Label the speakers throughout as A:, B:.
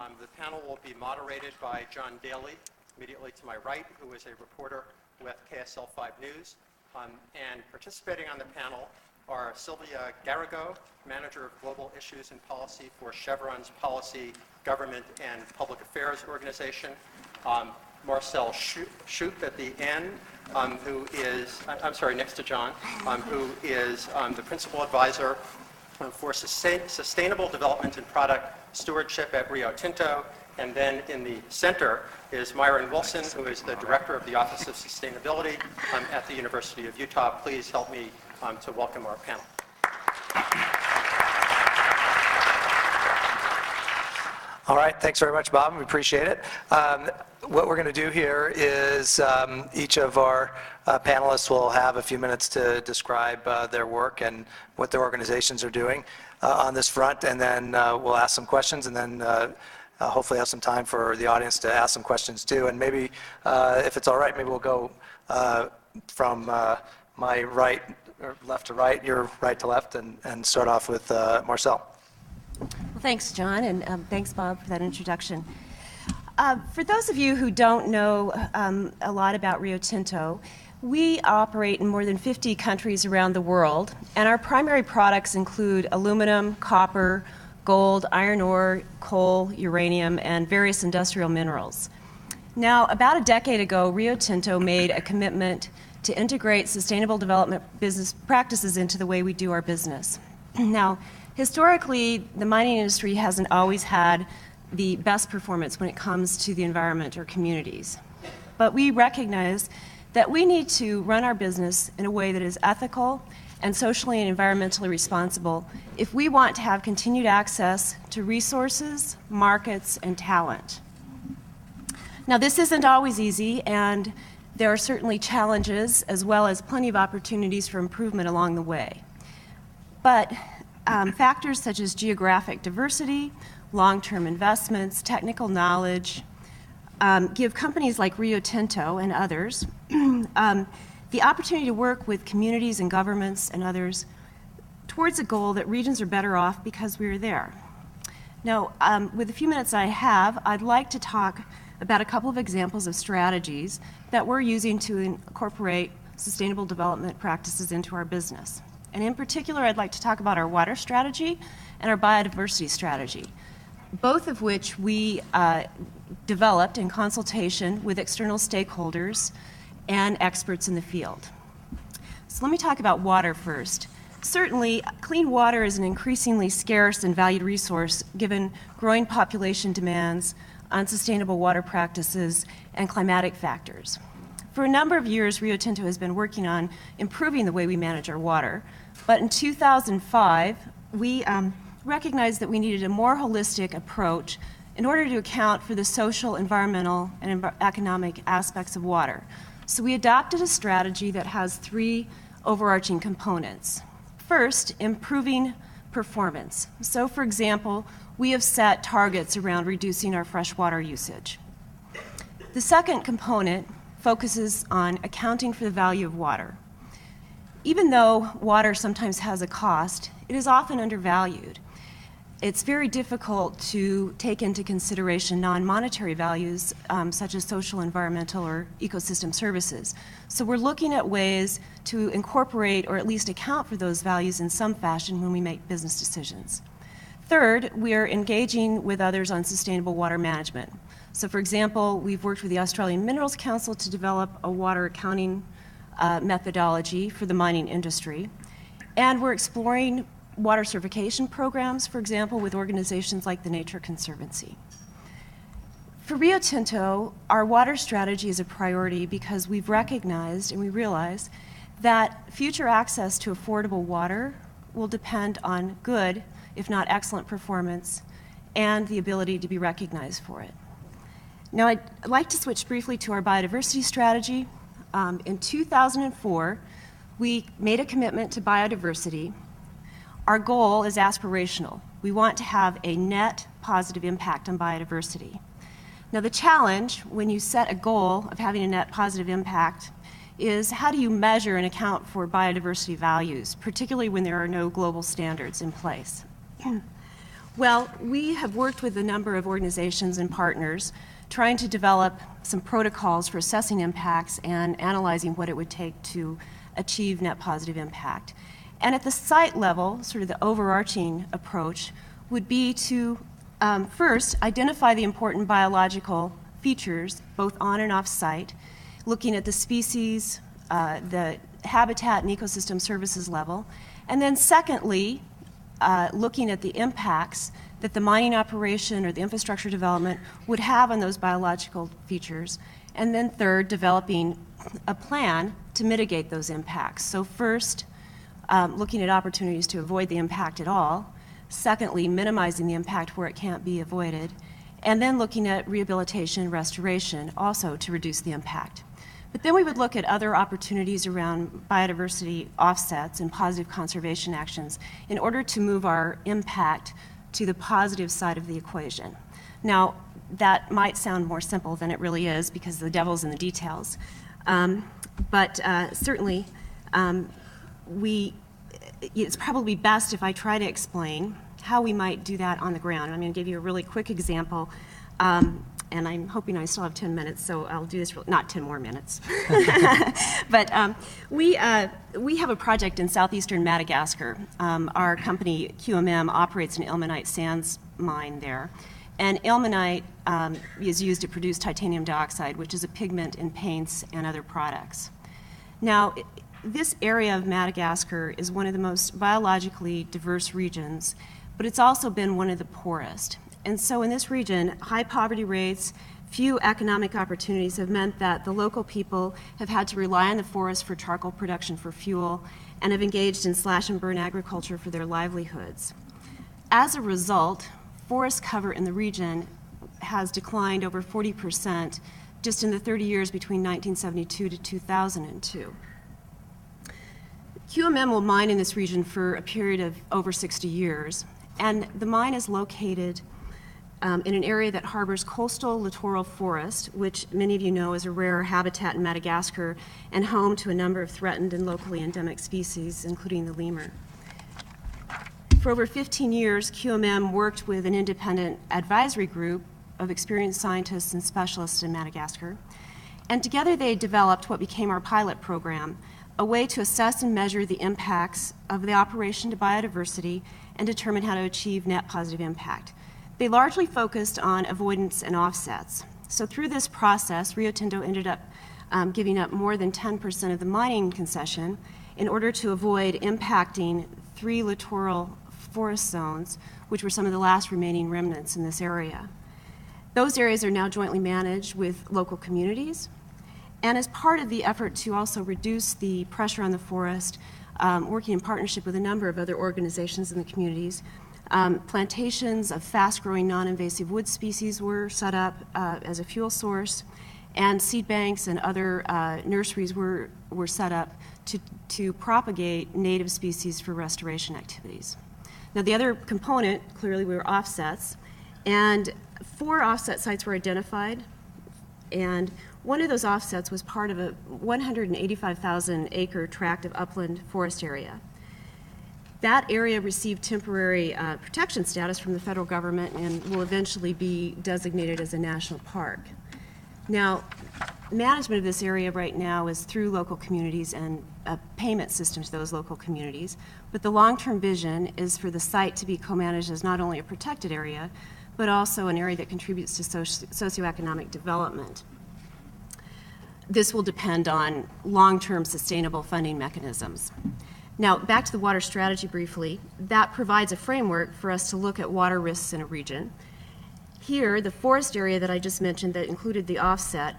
A: The panel will be moderated by John Daley, immediately to my right, who is a reporter with KSL 5 News. And participating on the panel are Sylvia Garrigo, Manager of Global Issues and Policy for Chevron's Policy, Government, and Public Affairs Organization, Marcel Schoup at the end, who is, I'm sorry, next to John, who is the Principal Advisor for Sustainable Development and Product Stewardship at Rio Tinto. And then in the center is Myron Wilson, who is the Director of the Office of Sustainability at the University of Utah. Please help me to welcome our panel.
B: All right, thanks very much, Bob. We appreciate it. What we're going to do here is each of our panelists will have a few minutes to describe their work and what their organizations are doing on this front, and then we'll ask some questions, and then hopefully have some time for the audience to ask some questions too. And maybe, if it's all right, maybe we'll go from my right, or left to right, your right to left, and start off with Marcel.
C: Well, thanks, John, and thanks, Bob, for that introduction. For those of you who don't know a lot about Rio Tinto, we operate in more than 50 countries around the world, and our primary products include aluminum, copper, gold, iron ore, coal, uranium, and various industrial minerals. Now, about a decade ago, Rio Tinto made a commitment to integrate sustainable development business practices into the way we do our business. Now, historically, the mining industry hasn't always had the best performance when it comes to the environment or communities. But we recognize that we need to run our business in a way that is ethical and socially and environmentally responsible if we want to have continued access to resources, markets, and talent. Now, this isn't always easy, and there are certainly challenges as well as plenty of opportunities for improvement along the way. But factors such as geographic diversity, long-term investments, technical knowledge, give companies like Rio Tinto and others the opportunity to work with communities and governments and others towards a goal that regions are better off because we are there. Now, with the few minutes I have, I'd like to talk about a couple of examples of strategies that we're using to incorporate sustainable development practices into our business. And in particular, I'd like to talk about our water strategy and our biodiversity strategy, both of which we developed in consultation with external stakeholders and experts in the field. So let me talk about water first. Certainly, clean water is an increasingly scarce and valued resource given growing population demands on sustainable water practices and climatic factors. For a number of years, Rio Tinto has been working on improving the way we manage our water, but in 2005, we recognized that we needed a more holistic approach in order to account for the social, environmental, and economic aspects of water. So we adopted a strategy that has three overarching components. First, improving performance. So, for example, we have set targets around reducing our freshwater usage. The second component focuses on accounting for the value of water. Even though water sometimes has a cost, it is often undervalued. It's very difficult to take into consideration non-monetary values such as social, environmental, or ecosystem services. So we're looking at ways to incorporate or at least account for those values in some fashion when we make business decisions. Third, we're engaging with others on sustainable water management. So for example, we've worked with the Australian Minerals Council to develop a water accounting methodology for the mining industry. And we're exploring water certification programs, for example, with organizations like the Nature Conservancy. For Rio Tinto, our water strategy is a priority because we've recognized and we realize that future access to affordable water will depend on good, if not excellent, performance and the ability to be recognized for it. Now, I'd like to switch briefly to our biodiversity strategy. In 2004, we made a commitment to biodiversity. Our goal is aspirational. We want to have a net positive impact on biodiversity. Now, the challenge when you set a goal of having a net positive impact is how do you measure and account for biodiversity values, particularly when there are no global standards in place. Well, we have worked with a number of organizations and partners trying to develop some protocols for assessing impacts and analyzing what it would take to achieve net positive impact. And at the site level, sort of the overarching approach would be to first identify the important biological features both on and off site, looking at the species, the habitat and ecosystem services level, and then secondly, looking at the impacts that the mining operation or the infrastructure development would have on those biological features, and then third, developing a plan to mitigate those impacts. So first, looking at opportunities to avoid the impact at all, secondly, minimizing the impact where it can't be avoided, and then looking at rehabilitation and restoration also to reduce the impact. But then we would look at other opportunities around biodiversity offsets and positive conservation actions in order to move our impact to the positive side of the equation. Now, that might sound more simple than it really is because the devil's in the details. But certainly, it's probably best if I try to explain how we might do that on the ground. I'm going to give you a really quick example. And I'm hoping I still have 10 minutes, so I'll do this, not 10 more minutes. But we have a project in southeastern Madagascar. Our company, QMM, operates an ilmenite sands mine there. And ilmenite is used to produce titanium dioxide, which is a pigment in paints and other products. Now, this area of Madagascar is one of the most biologically diverse regions, but it's also been one of the poorest. And so in this region, high poverty rates, few economic opportunities have meant that the local people have had to rely on the forest for charcoal production for fuel and have engaged in slash and burn agriculture for their livelihoods. As a result, forest cover in the region has declined over 40% just in the 30 years between 1972 to 2002. QMM will mine in this region for a period of over 60 years, and the mine is located in an area that harbors coastal littoral forest, which many of you know is a rare habitat in Madagascar and home to a number of threatened and locally endemic species, including the lemur. For over 15 years, QMM worked with an independent advisory group of experienced scientists and specialists in Madagascar, and together they developed what became our pilot program, a way to assess and measure the impacts of the operation to biodiversity and determine how to achieve net positive impact. They largely focused on avoidance and offsets. So through this process, Rio Tinto ended up giving up more than 10% of the mining concession in order to avoid impacting 3 littoral forest zones, which were some of the last remaining remnants in this area. Those areas are now jointly managed with local communities. And as part of the effort to also reduce the pressure on the forest, working in partnership with a number of other organizations in the communities, plantations of fast-growing non-invasive wood species were set up as a fuel source, and seed banks and other nurseries were set up to propagate native species for restoration activities. Now, the other component, clearly, were offsets, and 4 offset sites were identified, and one of those offsets was part of a 185,000-acre tract of upland forest area. That area received temporary protection status from the federal government and will eventually be designated as a national park. Now, management of this area right now is through local communities and a payment system to those local communities, but the long-term vision is for the site to be co-managed as not only a protected area, but also an area that contributes to socioeconomic development. This will depend on long-term sustainable funding mechanisms. Now, back to the water strategy briefly. That provides a framework for us to look at water risks in a region. Here, the forest area that I just mentioned that included the offset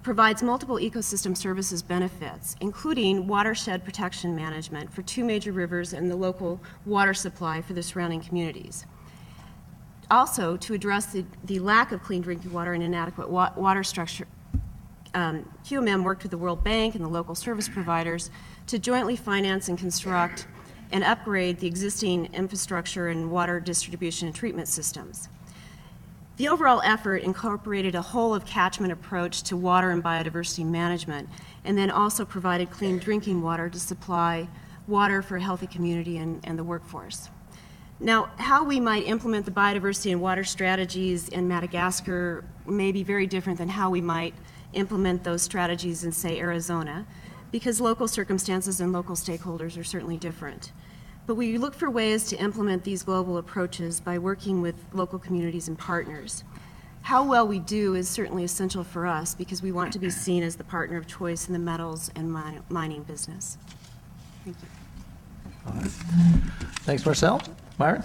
C: provides multiple ecosystem services benefits, including watershed protection management for 2 major rivers and the local water supply for the surrounding communities. Also, to address the lack of clean drinking water and inadequate water structure, QMM worked with the World Bank and the local service providers to jointly finance and construct and upgrade the existing infrastructure and water distribution and treatment systems. The overall effort incorporated a whole-of-catchment approach to water and biodiversity management, and then also provided clean drinking water to supply water for a healthy community and the workforce. Now, how we might implement the biodiversity and water strategies in Madagascar may be very different than how we might implement those strategies in, say, Arizona, because local circumstances and local stakeholders are certainly different. But we look for ways to implement these global approaches by working with local communities and partners. How well we do is certainly essential for us because we want to be seen as the partner of choice in the metals and mining business. Thank you.
B: All right. Thanks, Marcel. Myron?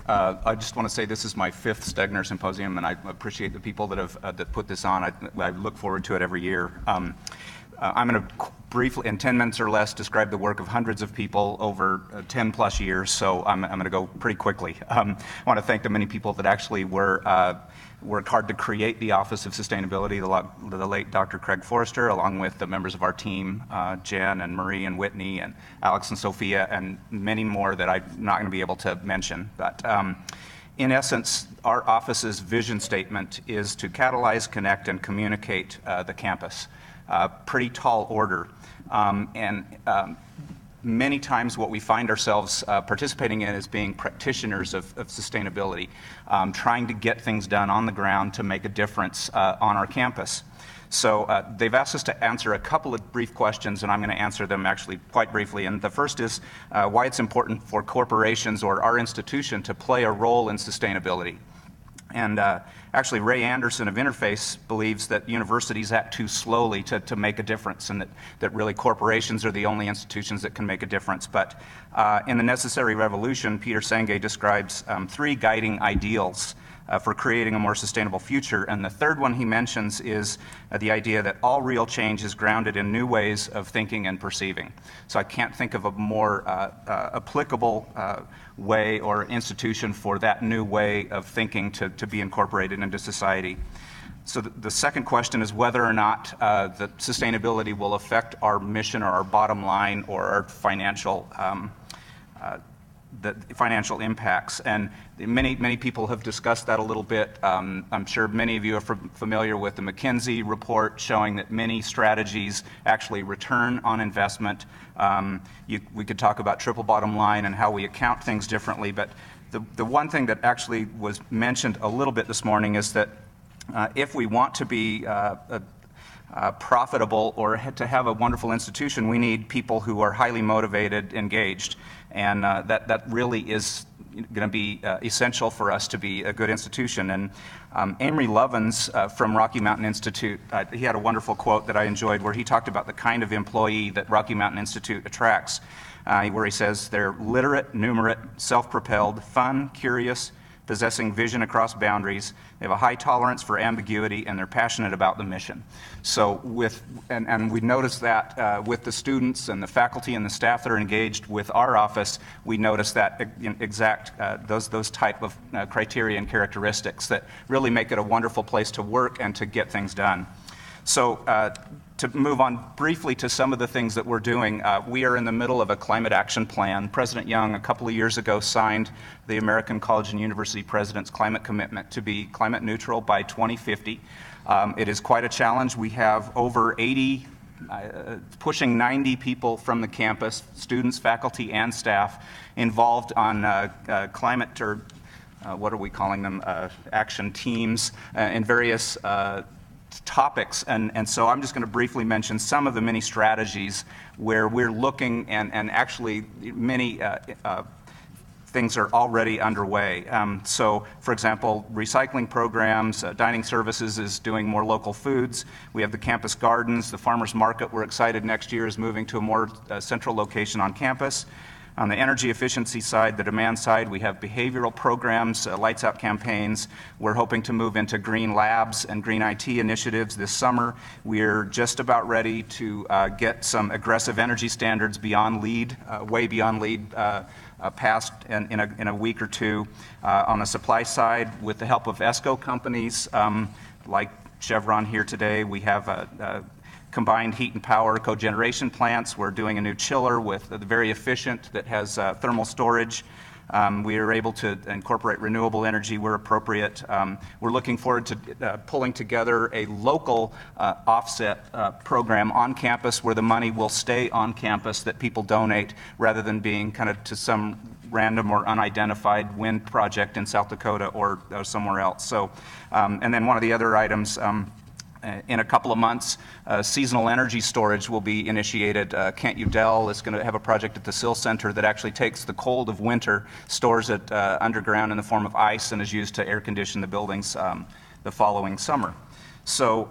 D: I just want to say this is my 5th Stegner Symposium, and I appreciate the people that have that put this on. I look forward to it every year. I'm going to briefly, in 10 minutes or less, describe the work of hundreds of people over 10 plus years, so I'm going to go pretty quickly. I want to thank the many people that actually worked hard to create the Office of Sustainability, the late Dr. Craig Forrester, along with the members of our team, Jen and Marie and Whitney and Alex and Sophia, and many more that I'm not going to be able to mention. But in essence, our office's vision statement is to catalyze, connect, and communicate the campus. Pretty tall order. Many times what we find ourselves participating in is being practitioners of sustainability, trying to get things done on the ground to make a difference on our campus. So they've asked us to answer a couple of brief questions, and I'm going to answer them actually quite briefly. And the first is why it's important for corporations or our institution to play a role in sustainability. And actually, Ray Anderson of Interface believes that universities act too slowly to make a difference, and that really corporations are the only institutions that can make a difference. But in The Necessary Revolution, Peter Senge describes 3 guiding ideals for creating a more sustainable future. And the third one he mentions is the idea that all real change is grounded in new ways of thinking and perceiving. So I can't think of a more applicable way or institution for that new way of thinking to be incorporated into society. So the second question is whether or not the sustainability will affect our mission or our bottom line or our financial the financial impacts. And many people have discussed that a little bit. I'm sure many of you are familiar with the McKinsey report showing that many strategies actually return on investment. We could talk about triple bottom line and how we account things differently, but the one thing that actually was mentioned a little bit this morning is that if we want to be profitable or to have a wonderful institution, we need people who are highly motivated, engaged, and that really is going to be essential for us to be a good institution. And Amory Lovins from Rocky Mountain Institute, he had a wonderful quote that I enjoyed where he talked about the kind of employee that Rocky Mountain Institute attracts, where he says they're literate, numerate, self-propelled, fun, curious, possessing vision across boundaries. They have a high tolerance for ambiguity, and they're passionate about the mission. So and we noticed that with the students and the faculty and the staff that are engaged with our office, we noticed that exact, those type of criteria and characteristics that really make it a wonderful place to work and to get things done. So to move on briefly to some of the things that we're doing, we are in the middle of a climate action plan. President Young, a couple of years ago, signed the American College and University President's climate commitment to be climate neutral by 2050. It is quite a challenge. We have over 80, pushing 90 people from the campus, students, faculty, and staff, involved on climate, or what are we calling them, action teams in various topics, and so I'm just going to briefly mention some of the many strategies where we're looking, and actually many things are already underway. So, for example, recycling programs, dining services is doing more local foods. We have the campus gardens, the farmers market. We're excited next year is moving to a more central location on campus. On the energy efficiency side, the demand side, we have behavioral programs, lights out campaigns. We're hoping to move into green labs and green IT initiatives this summer. We're just about ready to get some aggressive energy standards beyond LEED, way beyond LEED, passed in a week or two. On the supply side, with the help of ESCO companies like Chevron here today, we have combined heat and power cogeneration plants. We're doing a new chiller with very efficient that has thermal storage. We are able to incorporate renewable energy where appropriate. We're looking forward to pulling together a local offset program on campus where the money will stay on campus that people donate rather than being kind of to some random or unidentified wind project in South Dakota or somewhere else. So, and then one of the other items, in a couple of months, seasonal energy storage will be initiated. Kent Udell is going to have a project at the Sill Center that actually takes the cold of winter, stores it underground in the form of ice, and is used to air condition the buildings the following summer. So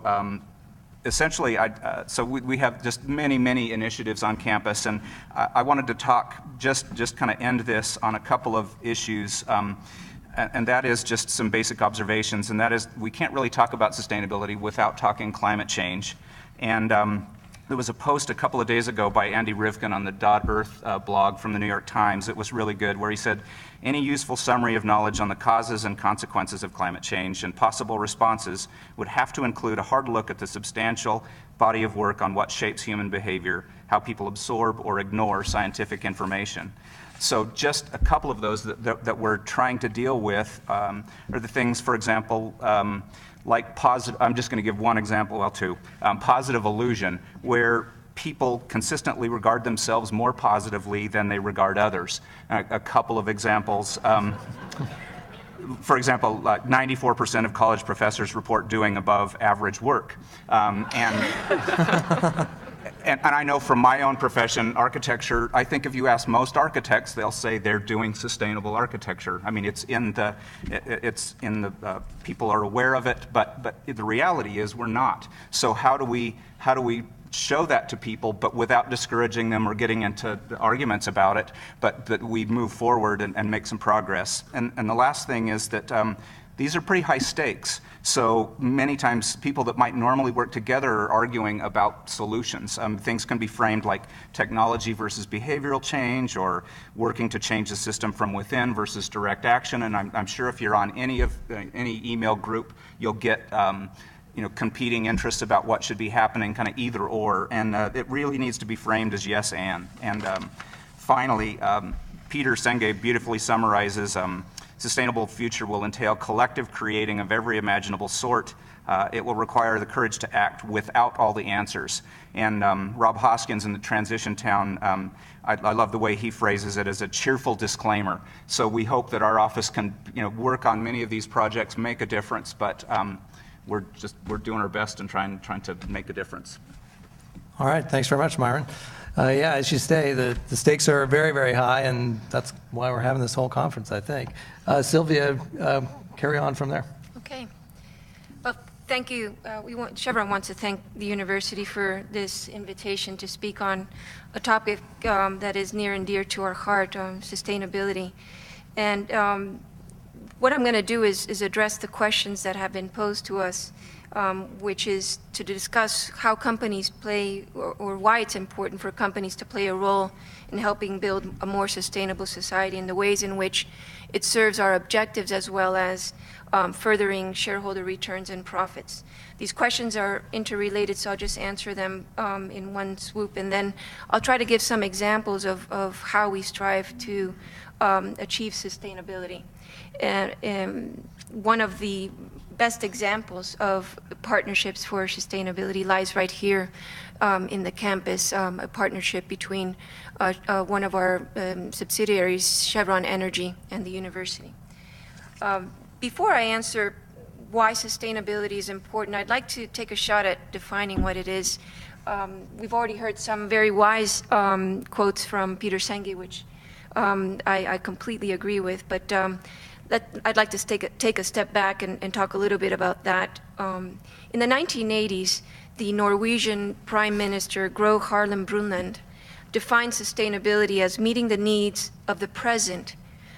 D: essentially, so we have just many initiatives on campus, and I wanted to talk, just kind of end this on a couple of issues. And that is just some basic observations, and that is we can't really talk about sustainability without talking climate change. And there was a post a couple of days ago by Andy Rivkin on the .earth blog from the New York Times. It was really good, where he said, any useful summary of knowledge on the causes and consequences of climate change and possible responses would have to include a hard look at the substantial body of work on what shapes human behavior, how people absorb or ignore scientific information. So just a couple of those that we're trying to deal with are the things, for example, like positive, I'm just going to give one example, well, two, positive illusion, where people consistently regard themselves more positively than they regard others. A couple of examples. For example, 94% of college professors report doing above average work. And I know from my own profession, architecture, I think if you ask most architects, they'll say they're doing sustainable architecture. I mean, it's in the people are aware of it, but the reality is we're not. So how do we show that to people, but without discouraging them or getting into arguments about it, but that we move forward and make some progress? And the last thing is that these are pretty high stakes. So many times people that might normally work together are arguing about solutions. Things can be framed like technology versus behavioral change, or working to change the system from within versus direct action. And I'm sure if you're on any email group, you'll get competing interests about what should be happening, kind of either or. And it really needs to be framed as yes and. And finally, Peter Senge beautifully summarizes sustainable future will entail collective creating of every imaginable sort. It will require the courage to act without all the answers. And Rob Hoskins in the Transition Town, I love the way he phrases it as a cheerful disclaimer. So we hope that our office can work on many of these projects, make a difference, but we're doing our best and trying to make a difference.
B: All right, thanks very much, Myron. Yeah, as you say, the stakes are very high, and that's why we're having this whole conference, I think. Sylvia, carry on from there.
E: Okay. Well, thank you. Chevron wants to thank the university for this invitation to speak on a topic that is near and dear to our heart, sustainability. And what I'm going to do is address the questions that have been posed to us, which is to discuss how companies play, or why it's important for companies to play a role in helping build a more sustainable society, and the ways in which it serves our objectives, as well as furthering shareholder returns and profits. These questions are interrelated, so I'll just answer them in one swoop, and then I'll try to give some examples of how we strive to achieve sustainability. And one of the best examples of partnerships for sustainability lies right here in the campus, a partnership between one of our subsidiaries, Chevron Energy, and the university. Before I answer why sustainability is important, I'd like to take a shot at defining what it is. We've already heard some very wise quotes from Peter Senge, which I completely agree with, but I'd like to take a step back and talk a little bit about that. In the 1980s, the Norwegian Prime Minister Gro Harlem Brundtland defined sustainability as meeting the needs of the present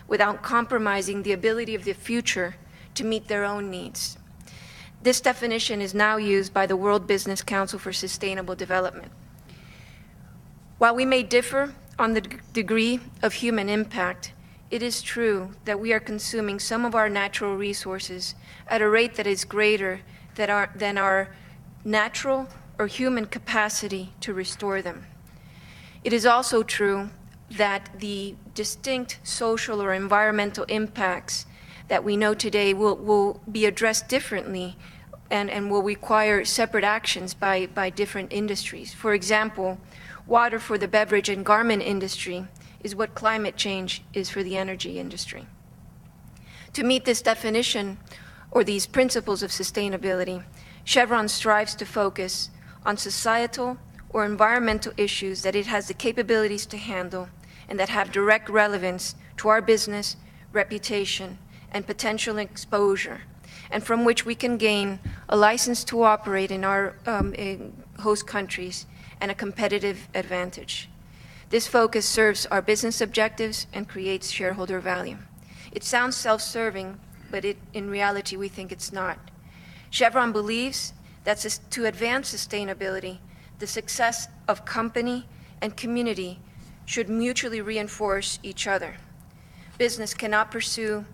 E: without compromising the ability of the future to meet their own needs. This definition is now used by the World Business Council for Sustainable Development. While we may differ on the degree of human impact, it is true that we are consuming some of our natural resources at a rate that is greater than our natural or human capacity to restore them. It is also true that the distinct social or environmental impacts that we know today will be addressed differently and will require separate actions by different industries. For example, water for the beverage and garment industry is what climate change is for the energy industry. To meet this definition or these principles of sustainability, Chevron strives to focus on societal or environmental issues that it has the capabilities to handle and that have direct relevance to our business, reputation, and potential exposure, and from which we can gain a license to operate in our host countries and a competitive advantage. This focus serves our business objectives and creates shareholder value. It sounds self-serving, but in reality, we think it's not. Chevron believes that to advance sustainability, the success of company and community should mutually reinforce each other. Business cannot pursue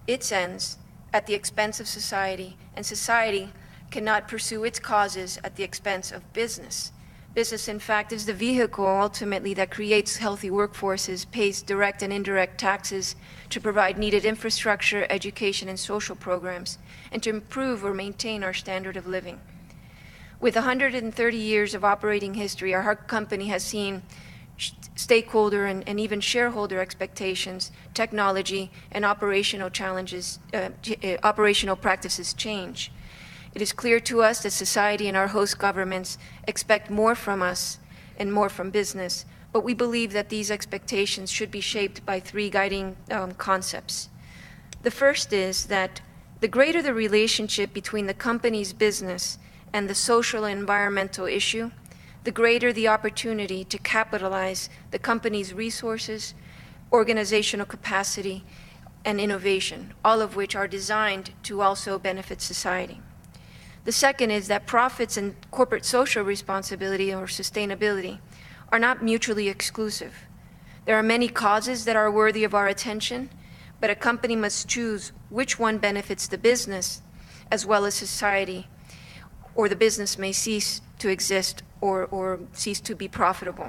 E: its ends at the expense of society, and society cannot pursue its causes at the expense of business. Business, in fact, is the vehicle ultimately that creates healthy workforces, pays direct and indirect taxes to provide needed infrastructure, education, and social programs, and to improve or maintain our standard of living. With 130 years of operating history, our company has seen stakeholder and even shareholder expectations, technology, and operational challenges, operational practices change. It is clear to us that society and our host governments expect more from us and more from business, but we believe that these expectations should be shaped by three guiding concepts. The first is that the greater the relationship between the company's business and the social and environmental issue, the greater the opportunity to capitalize the company's resources, organizational capacity, and innovation, all of which are designed to also benefit society. The second is that profits and corporate social responsibility or sustainability are not mutually exclusive. There are many causes that are worthy of our attention, but a company must choose which one benefits the business as well as society, or the business may cease to exist or cease to be profitable.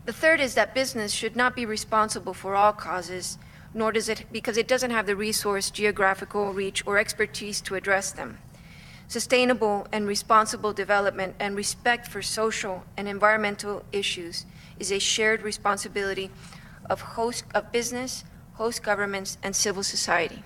E: The third is that business should not be responsible for all causes, nor does it, because it doesn't have the resource, geographical reach, or expertise to address them. Sustainable and responsible development and respect for social and environmental issues is a shared responsibility of business, host governments, and civil society.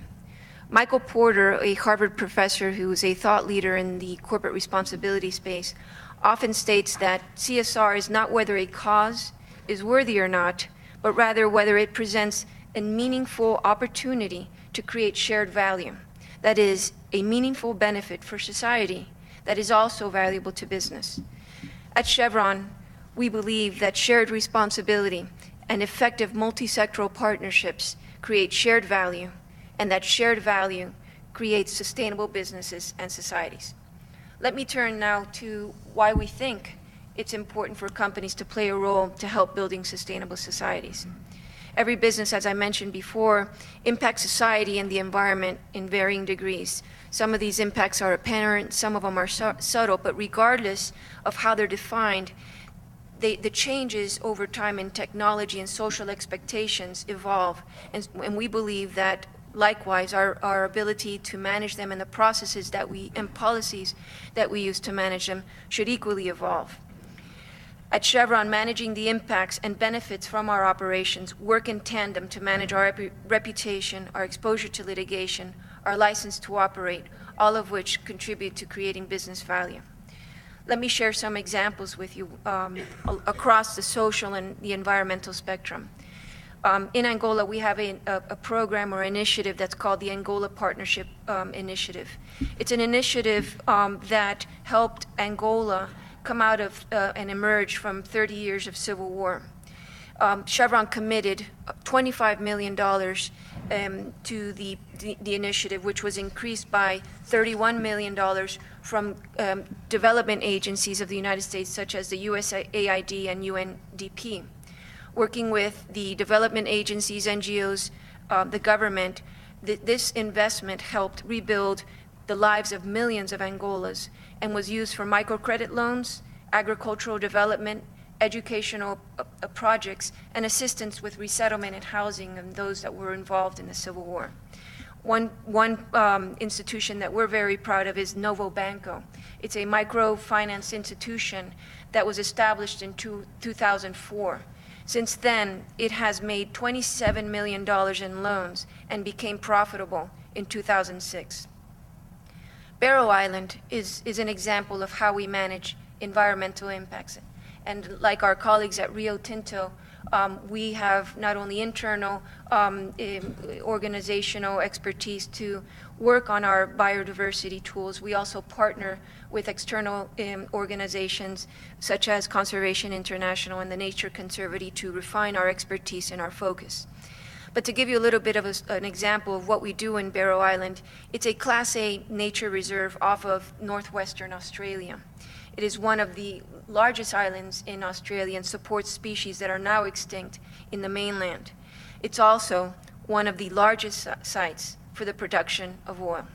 E: Michael Porter, a Harvard professor who is a thought leader in the corporate responsibility space, often states that CSR is not whether a cause is worthy or not, but rather whether it presents a meaningful opportunity to create shared value. That is, a meaningful benefit for society that is also valuable to business. At Chevron, we believe that shared responsibility and effective multi-sectoral partnerships create shared value, and that shared value creates sustainable businesses and societies. Let me turn now to why we think it's important for companies to play a role to help building sustainable societies. Every business, as I mentioned before, impacts society and the environment in varying degrees. Some of these impacts are apparent, some of them are subtle, but regardless of how they're defined, the changes over time in technology and social expectations evolve, and we believe that likewise our ability to manage them and the processes and policies that we use to manage them should equally evolve. At Chevron, managing the impacts and benefits from our operations work in tandem to manage our reputation, our exposure to litigation, our license to operate, all of which contribute to creating business value. Let me share some examples with you across the social and the environmental spectrum. In Angola, we have a program or initiative that's called the Angola Partnership Initiative. It's an initiative that helped Angola come out of and emerge from 30 years of civil war. Chevron committed $25 million to the initiative, which was increased by $31 million from development agencies of the United States, such as the USAID and UNDP. Working with the development agencies, NGOs, the government, this investment helped rebuild the lives of millions of Angolas and was used for microcredit loans, agricultural development, educational projects, and assistance with resettlement and housing of those that were involved in the Civil War. One institution that we're very proud of is Novo Banco. It's a microfinance institution that was established in 2004. Since then, it has made $27 million in loans and became profitable in 2006. Barrow Island is an example of how we manage environmental impacts. And like our colleagues at Rio Tinto, we have not only internal organizational expertise to work on our biodiversity tools, we also partner with external organizations such as Conservation International and the Nature Conservancy to refine our expertise and our focus. But to give you a little bit of an example of what we do in Barrow Island, it's a Class A nature reserve off of northwestern Australia. It is one of the largest islands in Australia and supports species that are now extinct in the mainland. It's also one of the largest sites for the production of oil.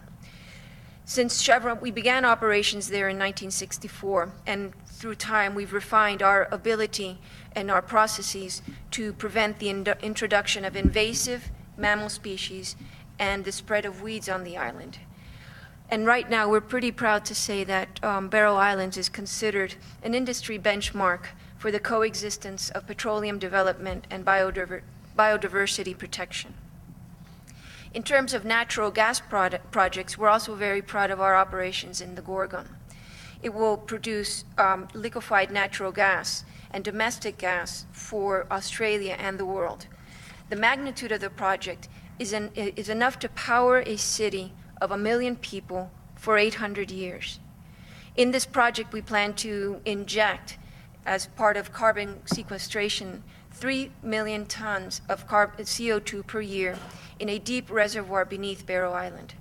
E: Since Chevron, we began operations there in 1964, and through time we've refined our ability and our processes to prevent the introduction of invasive mammal species and the spread of weeds on the island. And right now, we're pretty proud to say that Barrow Islands is considered an industry benchmark for the coexistence of petroleum development and biodiversity protection. In terms of natural gas projects, we're also very proud of our operations in the Gorgon. It will produce liquefied natural gas and domestic gas for Australia and the world. The magnitude of the project is enough to power a city of 1 million people for 800 years. In this project, we plan to inject, as part of carbon sequestration, 3 million tons of CO2 per year in a deep reservoir beneath Barrow Island.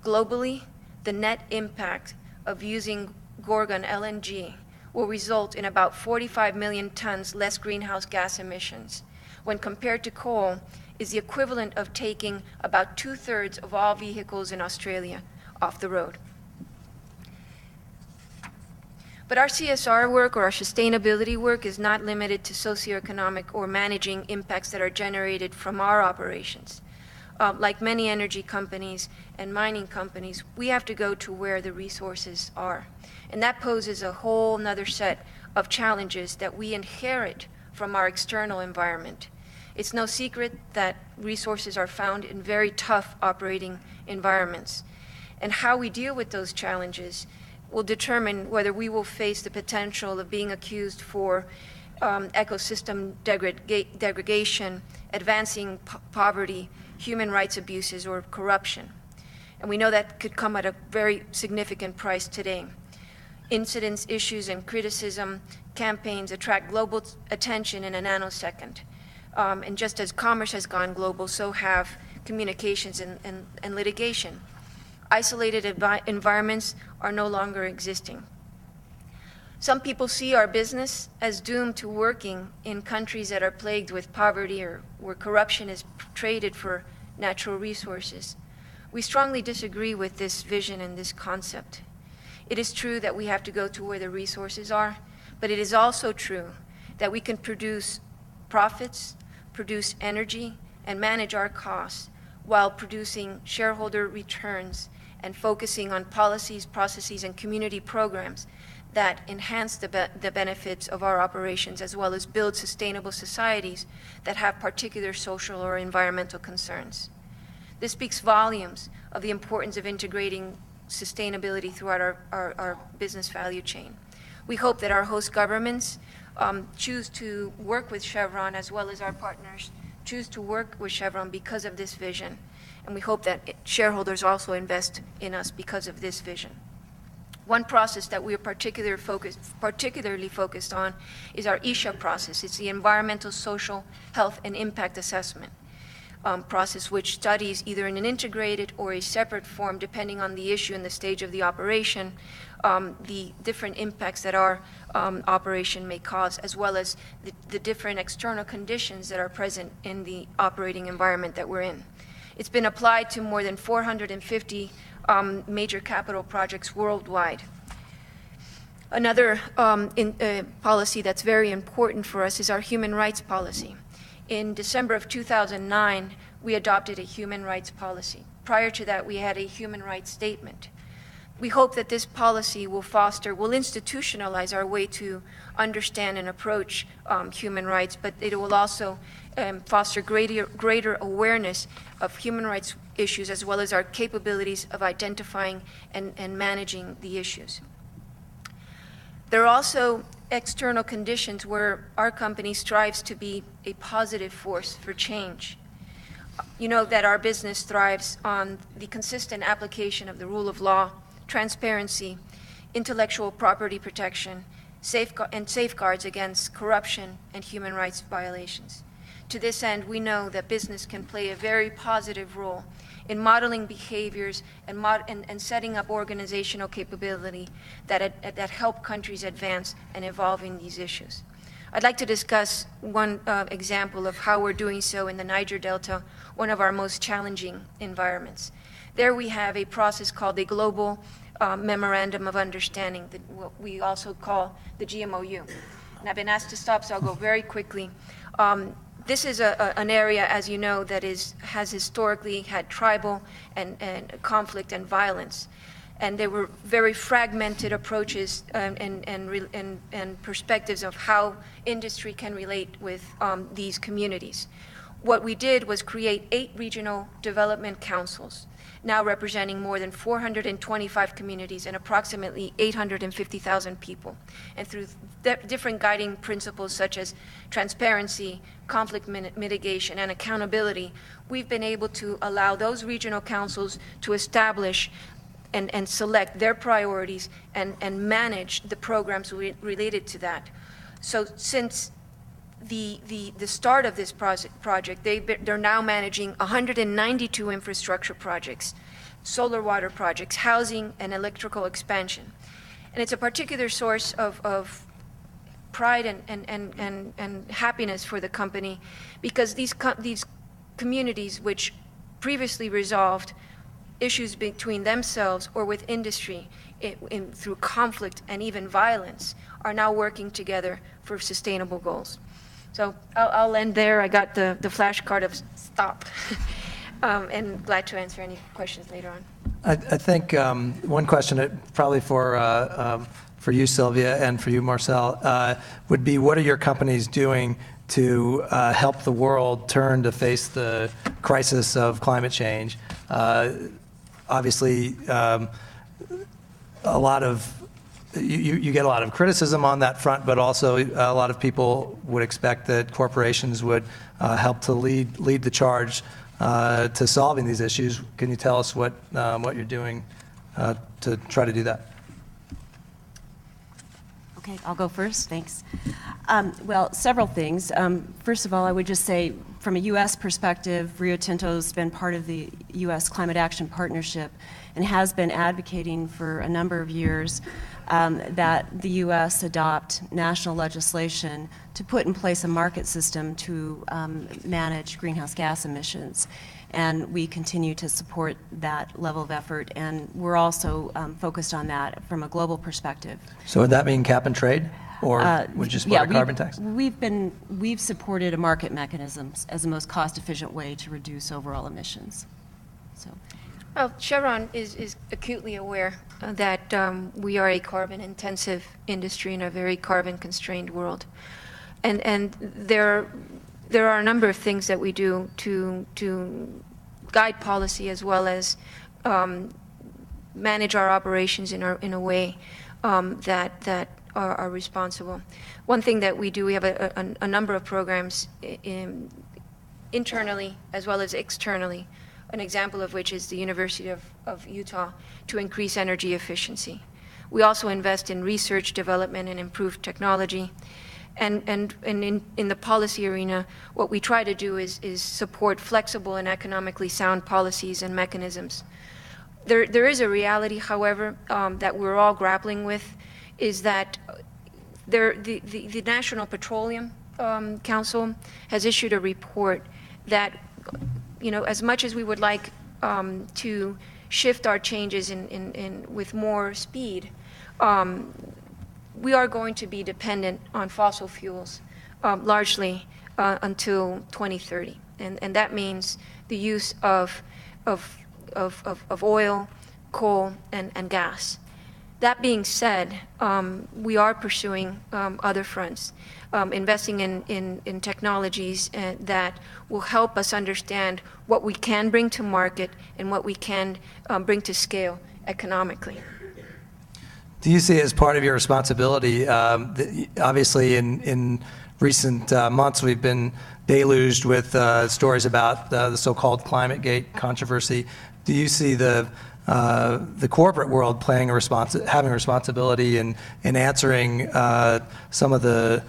E: Globally, the net impact of using Gorgon LNG will result in about 45 million tons less greenhouse gas emissions. When compared to coal, is the equivalent of taking about 2/3 of all vehicles in Australia off the road. But our CSR work or our sustainability work is not limited to socioeconomic or managing impacts that are generated from our operations. Like many energy companies and mining companies, we have to go to where the resources are. And that poses a whole nother set of challenges that we inherit from our external environment. It's no secret that resources are found in very tough operating environments. And how we deal with those challenges will determine whether we will face the potential of being accused for ecosystem degradation, advancing poverty, human rights abuses, or corruption. And we know that could come at a very significant price today. Incidents, issues, and criticism campaigns attract global attention in a nanosecond. And just as commerce has gone global, so have communications and litigation. Isolated environments are no longer existing. Some people see our business as doomed to working in countries that are plagued with poverty or where corruption is traded for natural resources. We strongly disagree with this vision and this concept. It is true that we have to go to where the resources are, but it is also true that we can produce profits, produce energy, and manage our costs while producing shareholder returns and focusing on policies, processes, and community programs that enhance the benefits of our operations, as well as build sustainable societies that have particular social or environmental concerns. This speaks volumes of the importance of integrating sustainability throughout our business value chain. We hope that our host governments choose to work with Chevron, as well as our partners choose to work with Chevron because of this vision. And we hope that shareholders also invest in us because of this vision. One process that we are particularly focused on is our ESHA process. It's the Environmental, Social, Health, and Impact Assessment process, which studies either in an integrated or a separate form, depending on the issue and the stage of the operation, the different impacts that our operation may cause, as well as the different external conditions that are present in the operating environment that we're in. It's been applied to more than 450 major capital projects worldwide. Another policy that's very important for us is our human rights policy. In December of 2009, we adopted a human rights policy. Prior to that, we had a human rights statement. We hope that this policy will institutionalize our way to understand and approach human rights, but it will also foster greater awareness of human rights issues, as well as our capabilities of identifying and managing the issues. There are also external conditions where our company strives to be a positive force for change. You know that our business thrives on the consistent application of the rule of law, transparency, intellectual property protection, and safeguards against corruption and human rights violations. To this end, we know that business can play a very positive role in modeling behaviors and setting up organizational capability that help countries advance and evolve in these issues. I'd like to discuss one example of how we're doing so in the Niger Delta, one of our most challenging environments. There we have a process called the Global Memorandum of Understanding, what we also call the GMOU. And I've been asked to stop, so I'll go very quickly. This is an area, as you know, that has historically had tribal and conflict and violence. And there were very fragmented approaches and perspectives of how industry can relate with these communities. What we did was create 8 regional development councils, now representing more than 425 communities and approximately 850,000 people. And through different guiding principles such as transparency, conflict mitigation, and accountability, we've been able to allow those regional councils to establish and select their priorities and manage the programs related to that. So since the start of this project, they're now managing 192 infrastructure projects, solar water projects, housing, and electrical expansion. And it's a particular source of pride and happiness for the company, because these communities, which previously resolved issues between themselves or with industry through conflict and even violence, are now working together for sustainable goals. So I'll end there. I got the flashcard of stop, and glad to answer any questions later on.
B: I think one question probably for you, Sylvia, and for you, Marcel, would be, what are your companies doing to help the world turn to face the crisis of climate change? Obviously, you get a lot of criticism on that front, but also a lot of people would expect that corporations would help to lead the charge to solving these issues. Can you tell us what you're doing to try to do that?
C: Okay, I'll go first, thanks. Well, several things. First of all, I would just say, from a U.S. perspective, Rio Tinto's been part of the U.S. Climate Action Partnership and has been advocating for a number of years that the U.S. adopt national legislation to put in place a market system to manage greenhouse gas emissions. And we continue to support that level of effort, and we're also focused on that from a global perspective.
B: So would that mean cap and trade, or would you support a carbon tax?
C: We've supported a market mechanism as the most cost-efficient way to reduce overall emissions. So.
E: Well, Chevron is acutely aware that we are a carbon-intensive industry in a very carbon-constrained world, and there are a number of things that we do to guide policy, as well as manage our operations in a way that are responsible. One thing that we do, we have a number of programs internally as well as externally, an example of which is the University of Utah, to increase energy efficiency. We also invest in research, development, and improved technology. And in the policy arena, what we try to do is support flexible and economically sound policies and mechanisms. There is a reality, however, that we're all grappling with, is that the National Petroleum Council has issued a report that, you know, as much as we would like to shift our changes with more speed, we are going to be dependent on fossil fuels largely until 2030. And that means the use of oil, coal, and gas. That being said, we are pursuing other fronts, investing in technologies that will help us understand what we can bring to market and what we can bring to scale economically.
B: Do you see it as part of your responsibility? Obviously, in recent months, we've been deluged with stories about the so-called ClimateGate controversy. Do you see the corporate world having a responsibility in answering some of the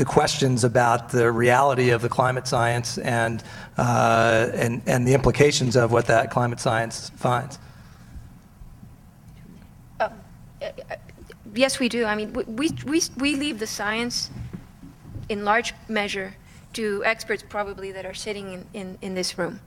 B: questions about the reality of the climate science and the implications of what that climate science finds?
E: Yes, we do. I mean, we leave the science in large measure to experts probably that are sitting in this room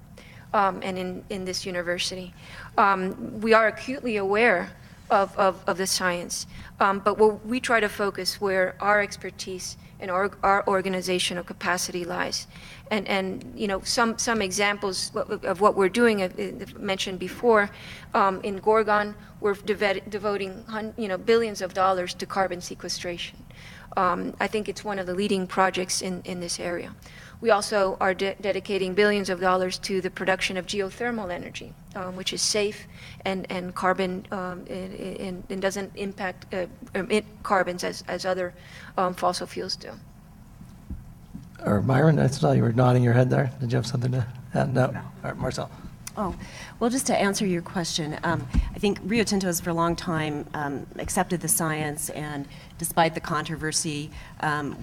E: and in this university. We are acutely aware of the science, but we try to focus where our expertise and our organizational capacity lies. And you know, some examples of what we're doing, mentioned before, in Gorgon, we're devoting billions of dollars to carbon sequestration. I think it's one of the leading projects in this area. We also are dedicating billions of dollars to the production of geothermal energy, which is safe and carbon and doesn't emit carbons as other fossil fuels do.
B: Or Myron, I saw you were nodding your head there. Did you have something to add? No. All right, Marcel.
C: Oh, well, just to answer your question, I think Rio Tinto has for a long time accepted the science, and despite the controversy,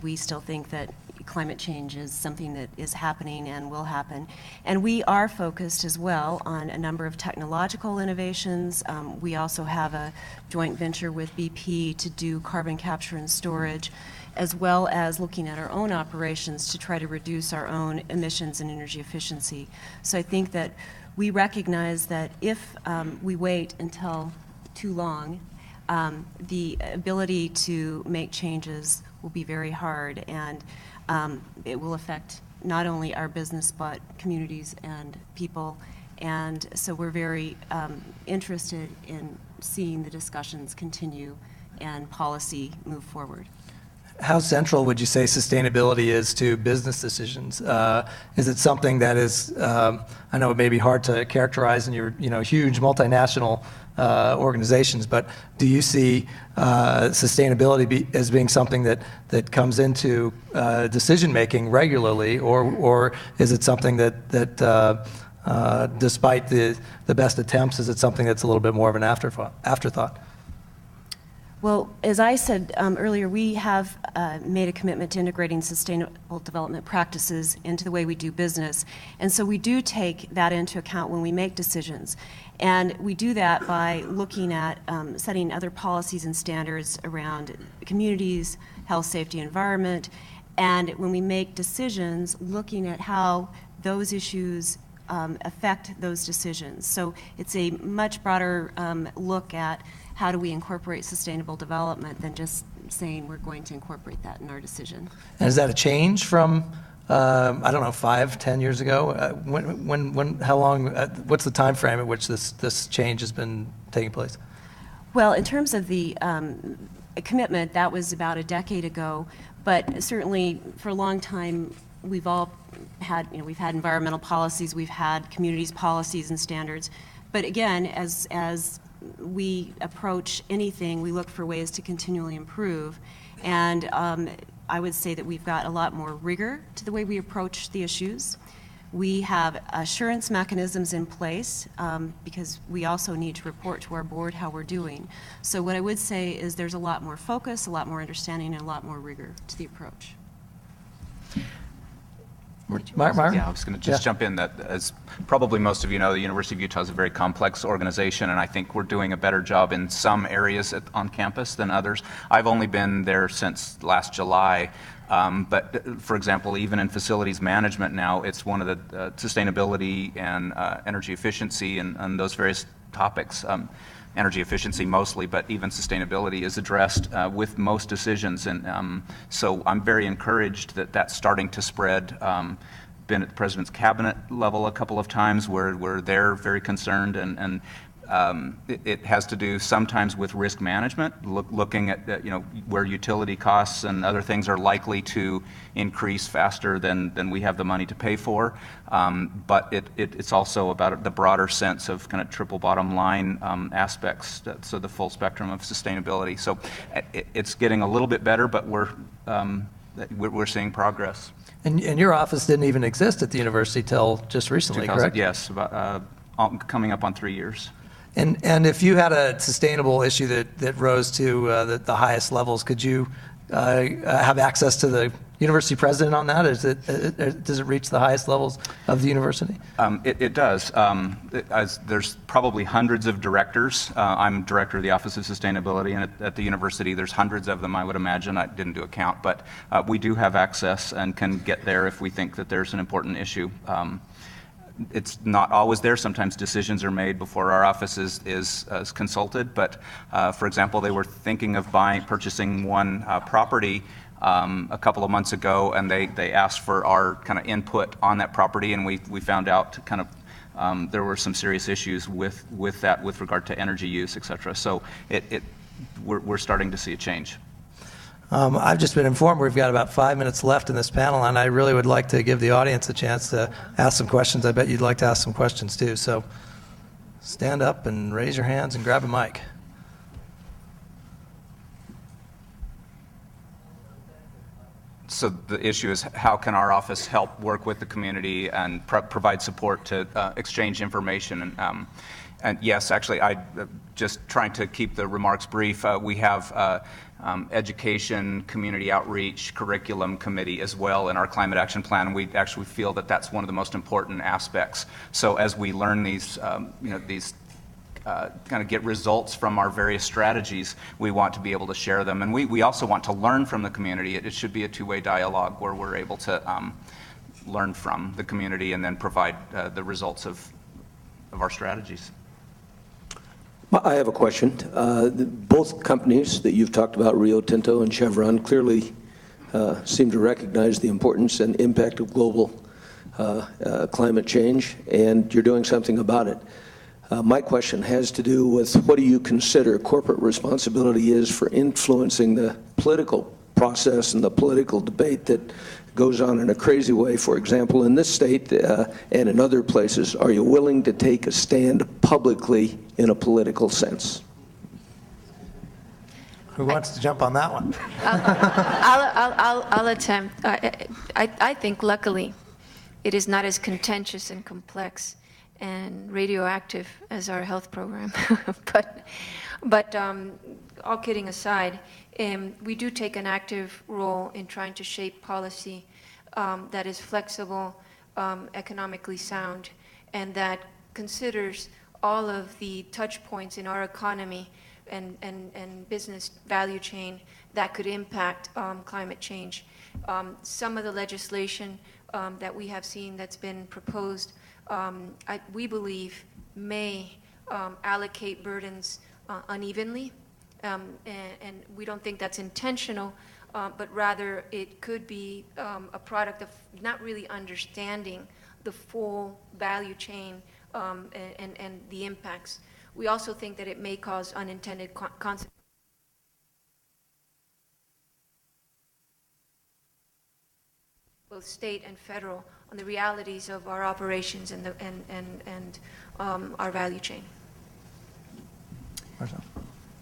C: we still think that climate change is something that is happening and will happen. And we are focused as well on a number of technological innovations. We also have a joint venture with BP to do carbon capture and storage, as well as looking at our own operations to try to reduce our own emissions and energy efficiency. So I think that we recognize that if we wait until too long, the ability to make changes will be very hard, and it will affect not only our business but communities and people. And so we're very interested in seeing the discussions continue and policy move forward.
B: How central would you say sustainability is to business decisions? Is it something that is, I know it may be hard to characterize in your huge multinational organizations, but do you see sustainability as being something that comes into decision making regularly, or is it something that despite the best attempts, is it something that's a little bit more of an afterthought?
C: Well, as I said earlier, we have made a commitment to integrating sustainable development practices into the way we do business. And so we do take that into account when we make decisions. And we do that by looking at setting other policies and standards around communities, health, safety, environment. And when we make decisions, looking at how those issues affect those decisions. So it's a much broader look at how do we incorporate sustainable development than just saying we're going to incorporate that in our decision.
B: And is that a change from, I don't know, 5, 10 years ago? How long, what's the time frame at which this change has been taking place?
C: Well, in terms of the commitment, that was about a decade ago, but certainly for a long time, we've all had, we've had environmental policies, we've had communities policies and standards, but again, as we approach anything, we look for ways to continually improve. And I would say that we've got a lot more rigor to the way we approach the issues. We have assurance mechanisms in place because we also need to report to our board how we're doing. So what I would say is there's a lot more focus, a lot more understanding, and a lot more rigor to the approach.
B: Myron?
D: Yeah, I was going to just jump in that, as probably most of you know, the University of Utah is a very complex organization, and I think we're doing a better job in some areas on campus than others. I've only been there since last July, but for example, even in facilities management now, it's one of the sustainability and energy efficiency and those various topics. Energy efficiency mostly, but even sustainability is addressed with most decisions. And so I'm very encouraged that that's starting to spread. Been at the President's cabinet level a couple of times where they're very concerned, and it has to do sometimes with risk management, looking at where utility costs and other things are likely to increase faster than we have the money to pay for. But it's also about the broader sense of kind of triple bottom line aspects, so the full spectrum of sustainability. So it's getting a little bit better, but we're seeing progress.
B: And your office didn't even exist at the university till just recently, correct?
D: Yes, about, coming up on 3 years.
B: And if you had a sustainable issue that rose to the highest levels, could you have access to the university president on that? Does it reach the highest levels of the university?
D: It does. There's probably hundreds of directors. I'm director of the Office of Sustainability, and at the university there's hundreds of them, I would imagine. I didn't do a count, but we do have access and can get there if we think that there's an important issue. It's not always there. Sometimes decisions are made before our office is consulted. But for example, they were thinking of purchasing one property a couple of months ago, and they asked for our kind of input on that property, and we found out kind of there were some serious issues with that with regard to energy use, et cetera. So we're starting to see a change.
B: I've just been informed we've got about 5 minutes left in this panel, and I really would like to give the audience a chance to ask some questions. I bet you'd like to ask some questions too. So stand up and raise your hands and grab a mic.
D: So the issue is, how can our office help work with the community and provide support to exchange information? And yes, actually, just trying to keep the remarks brief, we have education, community outreach, curriculum committee as well in our climate action plan, and we actually feel that that's one of the most important aspects. So as we learn these, kind of get results from our various strategies, we want to be able to share them. And we also want to learn from the community. It should be a two-way dialogue where we're able to learn from the community and then provide the results of our strategies.
F: I have a question. Both companies that you've talked about, Rio Tinto and Chevron, clearly seem to recognize the importance and impact of global climate change, and you're doing something about it. My question has to do with, what do you consider corporate responsibility is for influencing the political process and the political debate that goes on in a crazy way? For example, in this state and in other places, are you willing to take a stand publicly in a political sense?
B: Who wants to jump on that one?
E: I'll attempt. I think, luckily, it is not as contentious and complex and radioactive as our health program. But all kidding aside, we do take an active role in trying to shape policy that is flexible, economically sound, and that considers all of the touch points in our economy and business value chain that could impact climate change. Some of the legislation that we have seen that's been proposed, we believe, may allocate burdens unevenly, and we don't think that's intentional, but rather it could be a product of not really understanding the full value chain and the impacts. We also think that it may cause unintended consequences, both state and federal, on the realities of our operations and our value chain.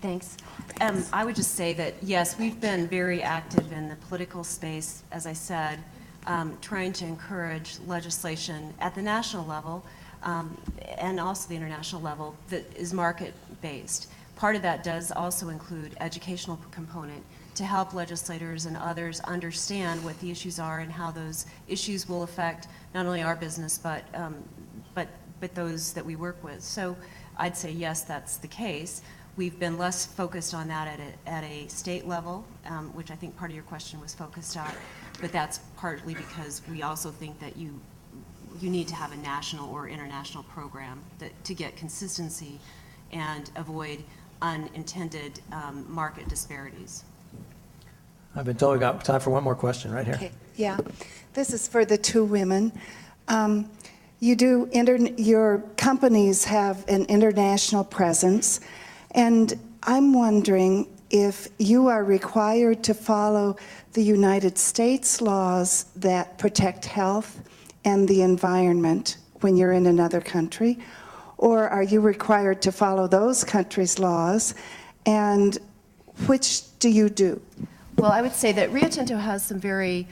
C: Thanks. I would just say that, yes, we've been very active in the political space, as I said, trying to encourage legislation at the national level and also the international level that is market-based. Part of that does also include educational component to help legislators and others understand what the issues are and how those issues will affect not only our business but those that we work with. So I'd say yes, that's the case. We've been less focused on that at a state level, which I think part of your question was focused on, but that's partly because we also think that you need to have a national or international program to get consistency and avoid unintended market disparities.
B: I've been told we got time for one more question right here.
G: Okay, yeah. This is for the two women. Your companies have an international presence, and I'm wondering if you are required to follow the United States laws that protect health and the environment when you're in another country, or are you required to follow those countries' laws, and which do you do?
C: Well, I would say that Rio Tinto has some very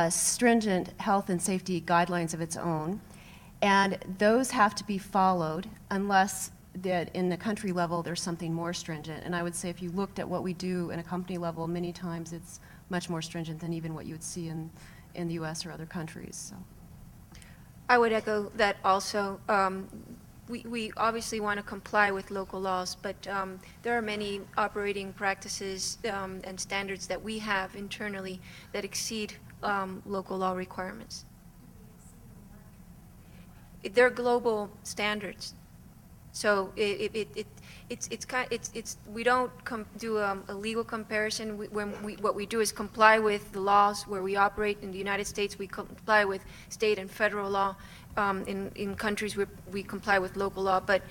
C: stringent health and safety guidelines of its own, and those have to be followed unless that in the country level there's something more stringent. And I would say if you looked at what we do in a company level, many times it's much more stringent than even what you would see in the US or other countries. So.
E: I would echo that also. We obviously want to comply with local laws, but there are many operating practices and standards that we have internally that exceed local law requirements. They're global standards, so we don't do a legal comparison. What we do is comply with the laws where we operate. In the United States, we comply with state and federal law. In countries where we comply with local law, but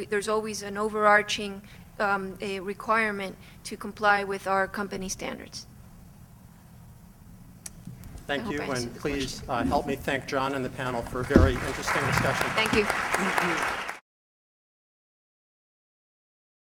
E: there's always an overarching a requirement to comply with our company standards.
A: Thank you,
E: I answered
A: and
E: the
A: please help me thank John and the panel for a very interesting discussion.
E: Thank you.